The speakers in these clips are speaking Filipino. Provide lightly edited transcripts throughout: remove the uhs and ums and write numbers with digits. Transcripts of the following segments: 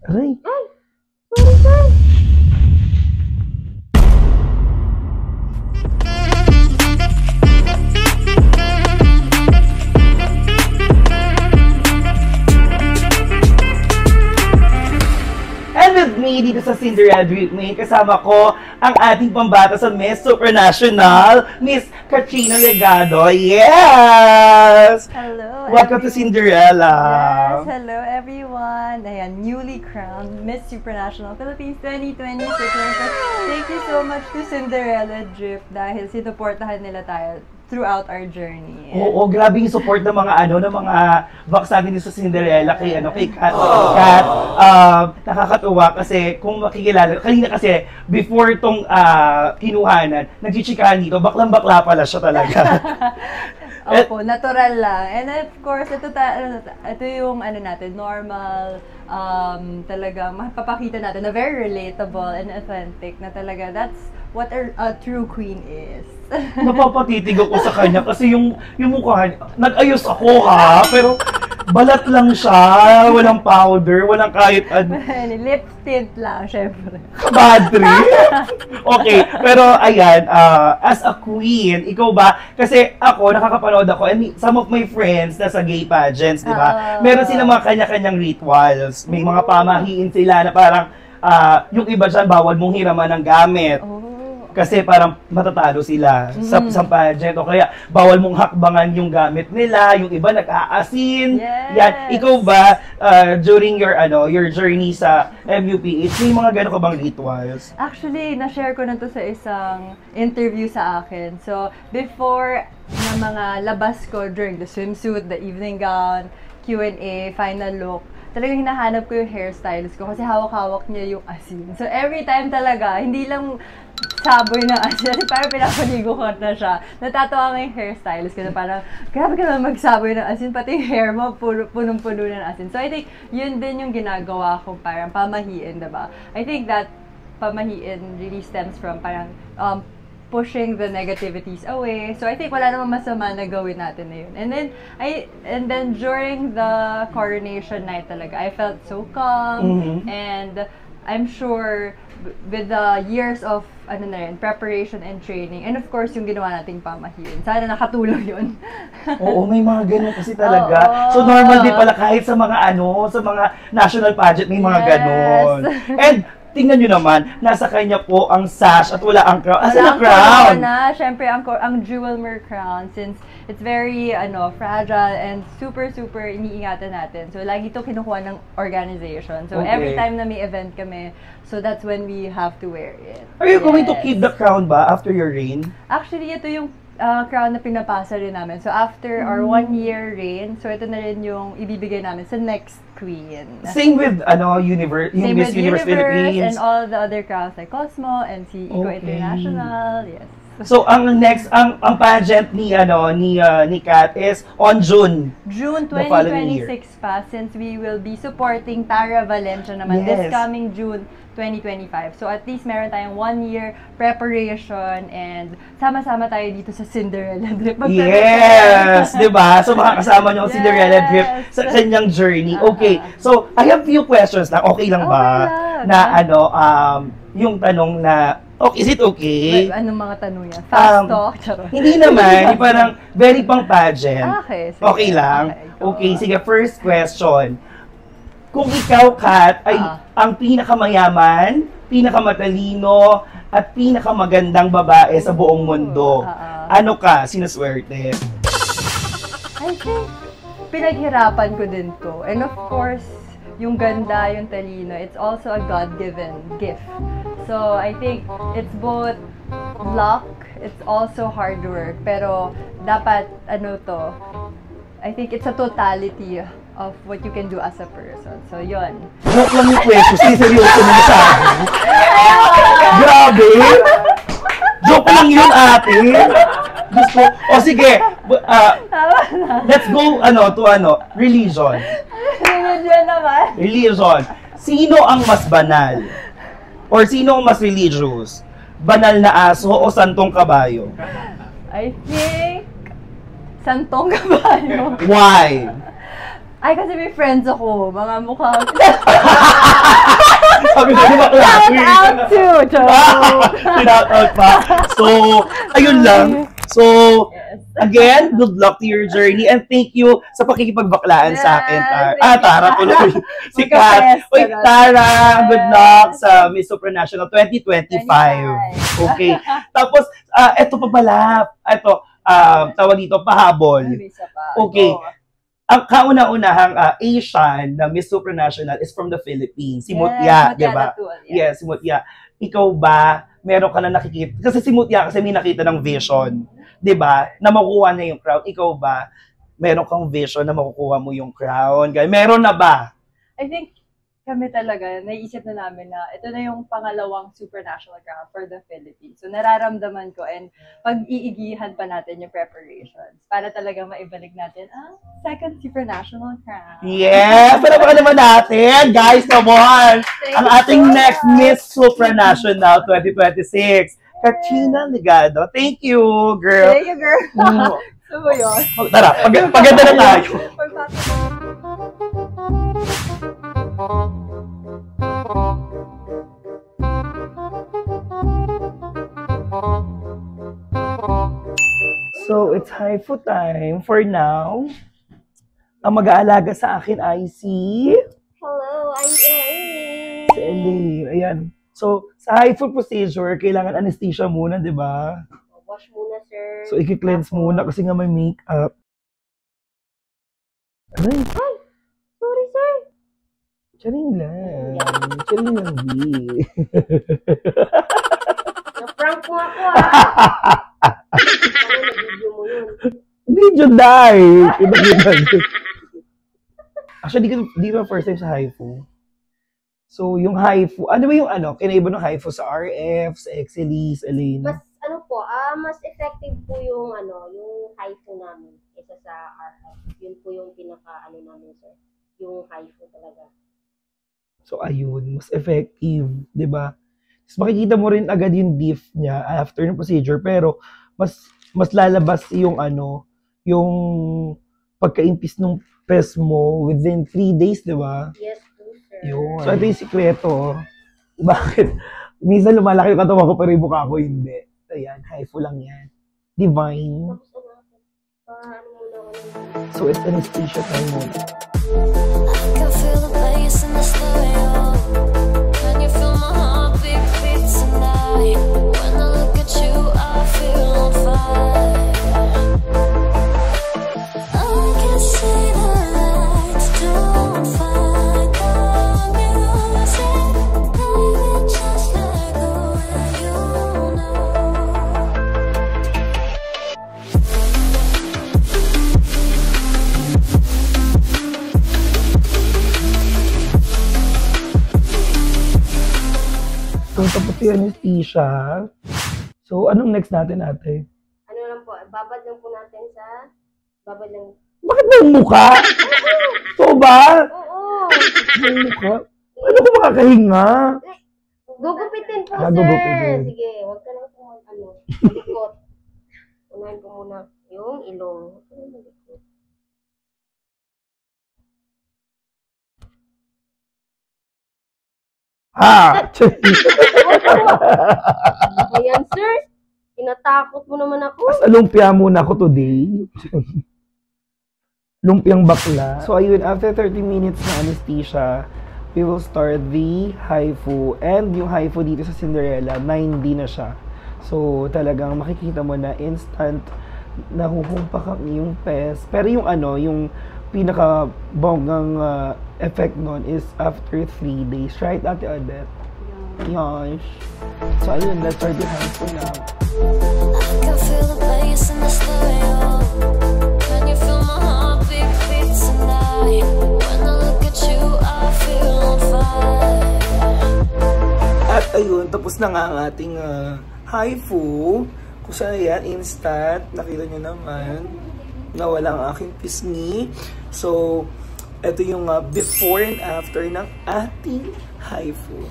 Aray. Ay! Sorry, sorry! And with me dito sa Cinderella Dream Main, kasama ko ang ating pambata sa Miss Supranational, Miss Katrina Legado. Yes! Hello, Welcome to Cinderella. Yes, hello everyone. Ayan, newly crowned Miss Supranational Philippines 2026. Thank you so much to Cinderella Drip dahil sinuportahan nila tayo throughout our journey. Oo, grabe yung support ng mga ng mga box natin dito sa Cinderella kay Kat. Kat, nakakatuwa kasi kung makikilala, kanina kasi before tong kinuhanan, nagchichikahan dito, baklang-bakla pala siya talaga. Opo, natural lang. And of course, ito yung natin, normal, talagang mapapakita natin na very relatable and authentic na talaga. That's what a true queen is. Napapatitig ako sa kanya kasi yung mukha, nag-ayos ako ha, pero balat lang siya, walang powder, walang kahit ano. Lip tint lang, syempre. Bad trip. Okay, pero ayan, as a queen, ikaw ba, kasi ako, nakakapanood ako, and some of my friends na sa gay pageants, di ba? Meron silang mga kanya-kanyang rituals. May mga pamahiin sila na parang, yung iba dyan, bawal mong hiraman ng gamit. Kasi parang matatalo sila sa pageant o kaya bawal mong hakbangan yung gamit nila, yung iba nag-aasin. Yes. Yan, ikaw ba during your journey sa MUPH, may mga gano'n ka bang rituals? Actually, na-share ko na to sa isang interview sa akin. So, before na mga labas ko during the swimsuit, the evening gown, Q&A, final look, talagang hinahanap ko yung hairstylist ko kasi hawak-hawak niya yung asin. So, every time talaga, hindi lang saboy ng asin. Kasi parang pinapaligo ko na siya. Natatawa nga yung hairstylist ko na parang, grabe ka naman magsaboy ng asin, pati yung hair mo, punong-puno ng asin. So, I think, yun din yung ginagawa ko, parang pamahiin, diba? I think that pamahiin really stems from parang, pushing the negativities away. So I think wala namang masama na gawin natin na yun. And then during the coronation night talaga, I felt so calm and I'm sure with the years of preparation and training and of course yung ginawa nating pamahiin. Sana nakatulong yun. Oo, may mga ganun kasi talaga. So normal din pala kahit sa mga sa mga national pageant may mga ganun. And tingnan nyo naman, nasa kanya po ang sash at wala ang crown. Asa na crown? Na, syempre, ang Jewelmer crown, since it's very, fragile and super, super iniingatan natin. So, lagi ito kinukuha ng organization. So, every time na may event kami, so that's when we have to wear it. Are you going to keep the crown ba after your reign? Actually, ito yung crown na pinapasa rin namin. So, after our 1-year reign, so ito na rin yung ibibigay namin sa next queen. Same with, yung Miss Universe Philippines. And all the other crowns like Cosmo and si Eco International. Yes. So, ang next, ang pageant ni Kat is on June. June 2026 pa, since we will be supporting Tara Valencia naman this coming June 2025. So, at least meron tayong 1-year preparation and sama-sama tayo dito sa Cinderella Drip. Yes! Diba? So, makakasama nyo ang Cinderella Drip sa kanyang journey. Okay. So, I have few questions lang. Okay lang ba? Na yung tanong na, is it okay? Anong mga tanong yan? Fast talk? Hindi naman. Parang very pang pageant. Okay. Sige. Okay lang? Okay. Sige, first question. Kung ikaw, Kat, ay ang pinakamayaman, pinakamatalino, at pinakamagandang babae sa buong mundo, ano ka sinuswerte? I think, pinaghirapan ko din to. And of course, yung ganda, yung talino, it's also a God-given gift. So, I think it's both luck, it's also hard work, pero dapat, I think it's a totality of what you can do as a person. So, yun. Joke lang yung question. Seryoso mo sa akin. Grabe! Joke lang yun, ate. Gusto. O sige, let's go to religion. Religion naman. Religion. Sino ang mas banal? Or sino ang mas religious? Banal na aso o santong kabayo? I think santong kabayo. Why? Ay, kasi may friends ako. Mga mukhang... Sabi na yung bakla. Shout out to! Shout out pa. So, ayun lang. So, again, good luck to your journey and thank you sa pakikipagbaklaan sa akin. Tara, tuloy. Si Kat. Uy, Tara, good luck sa Miss Supranational 2025. Okay. Tapos, eto pa pala. Eto, tawag dito, pahabol. Okay. Ang kauna-unahang Asian na Miss Supranational is from the Philippines. Si Mutya, di ba? Yes, si Mutya. Ikaw ba, meron ka na nakikita? Kasi si Mutya kasi may nakita ng vision, di ba? Na makukuha niya yung crown. Ikaw ba, meron kang vision na makukuha mo yung crown? Meron na ba? I think kami talaga, naiisip na namin na ito na yung pangalawang Supranational crown for the Philippines. So nararamdaman ko and pag-iigihan pa natin yung preparations para talaga maibalik natin second Supranational crown. Yes! Panabakan naman natin! Guys, come on! Ang ating next Miss Supranational 2026, Katrina Ligado. Thank you, girl! Thank you, girl! So ba yun? Tara, paganda na tayo. So, it's haifu time for now. Ang mag-aalaga sa akin ay si... Hello, I'm Elaine. Si Elaine. Ayan. So, sa haifu procedure, kailangan anesthesia muna, di ba? Wash muna, sir. So, i-cleanse muna kasi nga may makeup. Ay! Ay! Sorry, sir. Charing lang. Charing lang, B. Na-prank mo ako, Ano na-video mo yun? Video die! Actually, dito first time sa haifu. So, yung haifu, ano ba yung kinaiba ng haifu sa RF, sa Excelis, Elena? Mas effective po yung yung haifu namin kaysa sa RF. Yun po yung namin, sir. Yung haifu talaga. So, ayun, mas effective, di ba? Tapos makikita mo rin agad yung diff niya after ng procedure, pero mas lalabas yung yung pagkaimpis ng pes mo within 3 days, di ba? Yes po, sir. Yun. So, ito yung sikreto. Bakit? Minsan lumalaki yung katawan ko, pero yung mukha ko hindi. Ayan, haifu lang yan. Divine. So, it's anesthesia time mo. I can feel the bass in the stereo. Can you feel my heartbeat beat tonight? When I look at you, I feel on fire. I can see the lights don't fight the music. Baby, just let go and you know. So, tapos yung anesthesia. So, anong next natin, ate? Ano lang po, babad lang po natin sa... Babad lang. Bakit may mukha? So ba? Oo. May mukha? Ano ko makakahinga? Gugupitin po, sir. Gugupitin. Sige, huwag ka lang po malikot. Unahin ko muna yung ilong. Ha! Ayan, sir. Tinatakot mo naman ako. Mas lumpia muna ako today. Lumpiang bakla. So ayun, after 30 minutes na anesthesia, we will start the haifu. And yung haifu dito sa Cinderella, 9D na siya. So talagang makikita mo na instant nahuhumpak ang iyong pes. Pero yung yung pinaka-bonggang effect nun is after 3 days. Right, Ate Odette? Yes. So ayun, let's start the haifu now. I can feel the bass in the stereo. Can you feel my heartbeat beat tonight? When I look at you, I feel on fire. At ayun, tapos na nga ang ating haifu. Kung saan yan, instant. Nakita nyo naman. Nawala ang aking pisngi. So, ito yung before and after ng ating haifu.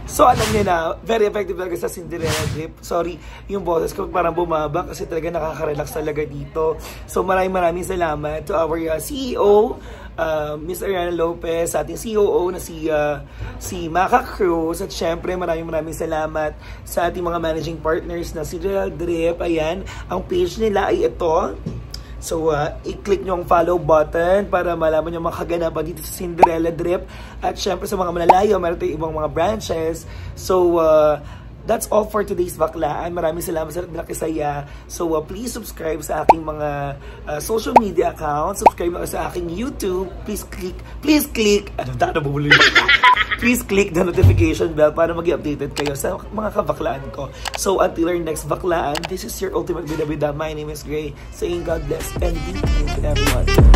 So, alam niyo na, very effective talaga sa Cinderella drip. Sorry, yung boses ko parang bumaba kasi talaga nakaka-relax talaga dito. So, maraming salamat to our CEO, Miss Ariana Lopez, sa ating COO na si Maka Cruz, at syempre maraming salamat sa ating mga managing partners na si Gerald Drip. Ayan, ang page nila ay ito. So, i-click nyo ang follow button para malaman nyo mga kaganapan dito sa Cinderella Drip. At syempre sa mga malalayo, meron tayong ibang mga branches. So, that's all for today's baklaan. Maraming salamat sa nakisaya. So, please subscribe sa aking mga social media accounts. Subscribe na sa aking YouTube. Please click, please click the notification bell para maging updated kayo sa mga kabaklaan ko. So, until our next baklaan, this is your ultimate bida-bida. My name is Gray, saying God bless and be kind to everyone.